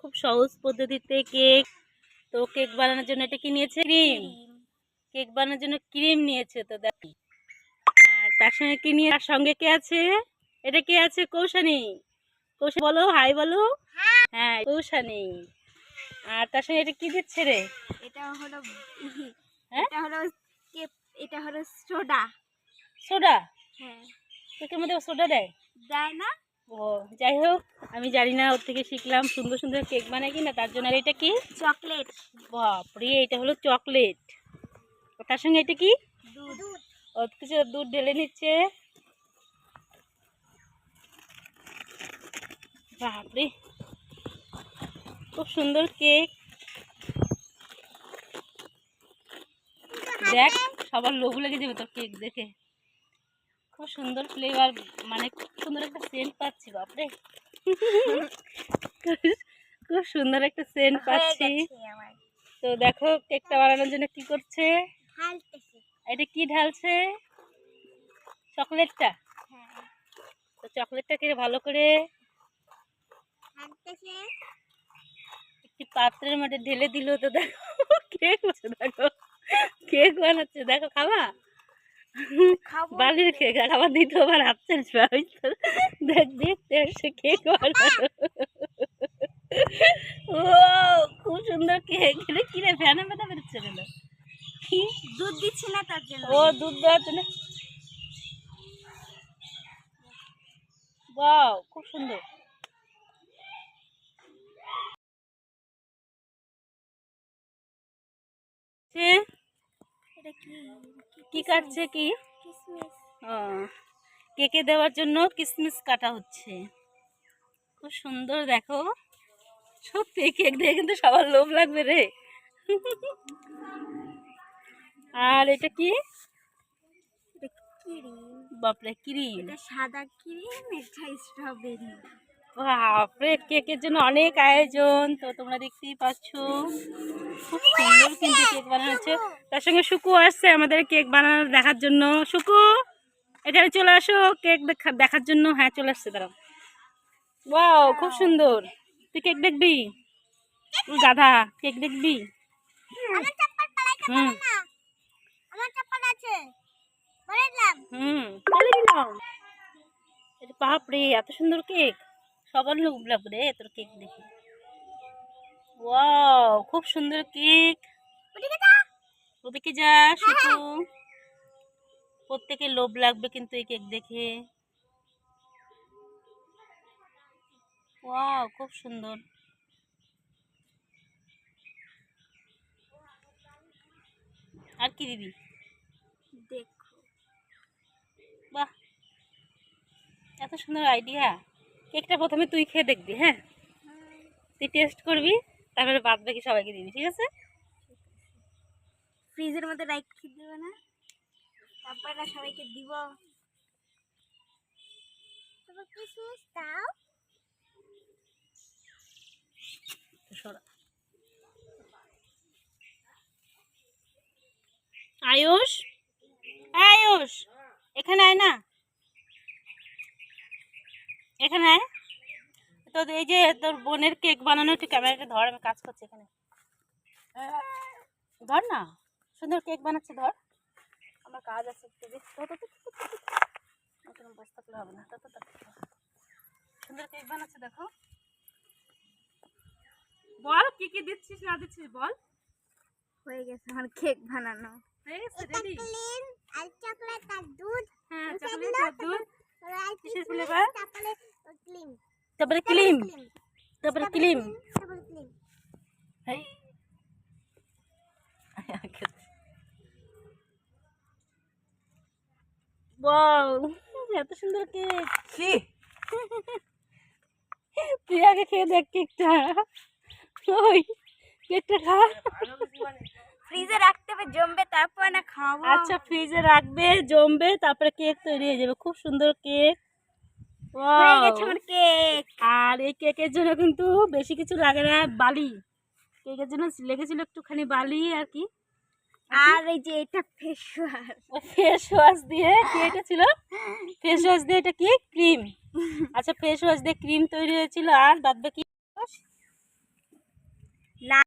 খুব সহজ পদ্ধতিতে কেক। তো কেক বানানোর জন্য এটা কি নিয়েছে? ক্রিম। কেক বানানোর জন্য ক্রিম নিয়েছে। তো দেখি, আর তার সঙ্গে কি নিয়ে, তার সঙ্গে কে আছে? এটা কে আছে? কৌশানী। কৌশানী বলো, হাই বলো। হ্যাঁ, কৌশানী। আর তার সঙ্গে এটা কি দিচ্ছে রে? এটা হলো এটা হলো সোডা। সোডা? হ্যাঁ। কেকের মধ্যে সোডা দেয়? দেয় না। ও যাই হোক, আমি জানি না, ওর থেকে শিখলাম সুন্দর সুন্দর কেক বানায় কিনা, তার জন্য। আর এটা কি? চকলেট। বাপরে, এটা হলো চকলেট। তার সঙ্গে এটা কি? দুধ। ও কিছু দুধ ঢেলে নিচ্ছে। বাপরে, খুব সুন্দর কেক। দেখ, সবার লোভ লেগে যাবে তোর কেক দেখে। খুব সুন্দর ফ্লেভার, মানে খুব সুন্দর একটা সেন্ট পাচ্ছি। বাপরে, খুব সুন্দর একটা সেন্ট পাচ্ছি। তো দেখো, কেকটা বানানোর জন্য কি করছে? এটা কি ঢালছে? চকলেটটা। তো চকলেটটাকে ভালো করে একটি পাত্রের মধ্যে ঢেলে দিল। তো দেখো কেক হচ্ছে, দেখো কেক বানাচ্ছে। দেখো, খাবা? বালির কেক, আর আবার দ্বিতীয়বার হাঁটছে। দেখ, দেখতে আসছে কেক বানানো। ও খুব সুন্দর কেক। এটা কি রে, ফ্যানে মেটা বেরোচ্ছে কেন? কি দুধ দিচ্ছি না তার জন্য। ও দুধ দেওয়ার জন্য। ওয়াও, খুব সুন্দর। এটা কি কাটছে? কি? কিসমিস। ও, কেকে দেওয়ার জন্য কিসমিস কাটা হচ্ছে। খুব সুন্দর। দেখো, সত্যি কেক দিয়ে কিন্তু সবার লোভ লাগবে রে। আর এটা কি? বাপরে, ক্রিম। এটা সাদা ক্রিম, এটা স্ট্রবেরি। বাপরে, কেকের জন্য অনেক আয়োজন। তো তোমরা দেখতেই পাচ্ছ, খুব সুন্দর কিন্তু কেক বানানো হচ্ছে। তার সঙ্গে সুকু আসছে আমাদের কেক বানানো দেখার জন্য। সুকু, এখানে চলে আসো কেক দেখার জন্য। হ্যাঁ, চলে আসছে, দাঁড়াও। ওয়াও, খুব সুন্দর। তুই কেক দেখবি? তুই গাধা, কেক দেখবি? হুম হুম, পালিয়ে দিলাম। বাপরে, এত সুন্দর কেক, সবার লোভ লাগবে রে তোর কেক দেখে। ওয়াও, খুব সুন্দর কেক। ওদিকে যা শুধু, প্রত্যেকের লোভ লাগবে কিন্তু এই কেক দেখে। ওয়াও, খুব সুন্দর। আর কি দিবি? দেখো, বাহ, এত সুন্দর আইডিয়া। কেকটা প্রথমে তুই খেয়ে দেখবি। হ্যাঁ, তুই টেস্ট করবি, তারপরে বাদ বাকি সবাইকে দিবি, ঠিক আছে? ফ্রিজের মধ্যে রাখি দেবে না, তারপরে সবাইকে দিব। কিসমিস দাও। আয়ুষ, আয়ুষ, এখানে আয় না, এখানে আয়। তো এই যে তোর বোনের কেক বানানো, একটু ক্যামেরাটা ধর, আমি কাজ করছি এখানে। ধর না, সুন্দর কেক বানাচ্ছে, ধর। আমার কাজ আছে একটু, বসে থাকলে হবে না। সুন্দর কেক বানাচ্ছে, দেখো। বল, কি কি দিচ্ছিস না দিচ্ছিস, বল। হয়ে গেছে আমার কেক বানানো। হয়ে গেছে, রেডি। আর চকলেট আর দুধ। হ্যাঁ, চকলেট আর দুধ। কিসের ফ্লেভার? তারপরে ক্রিম। তারপরে ক্রিম। তারপরে ক্রিম। তারপরে ক্রিম। এই ওয়াও, এত সুন্দর কেক। তুই আগে খেয়ে দেখ কেকটা। ওই কেকটা খা। ফ্রিজে রাখতে হবে, জমবে, তারপর না খাবো। আচ্ছা, ফ্রিজে রাখবে, জমবে, তারপরে কেক তৈরি হয়ে যাবে। খুব সুন্দর কেক। হয়ে গেছে আমার কেক। আর এই কেকের জন্য কিন্তু বেশি কিছু লাগে না, বালি। কেকের জন্য লেগেছিল একটুখানি বালি আর কি। আর এই যে এটা ফেস ওয়াশ। ফেস ওয়াশ দিয়ে কি এটা ছিল? ফেস ওয়াশ দিয়ে এটা কি? ক্রিম। আচ্ছা, ফেস ওয়াশ দিয়ে ক্রিম তৈরি হয়েছিল। আর বাদ বাকি লাইক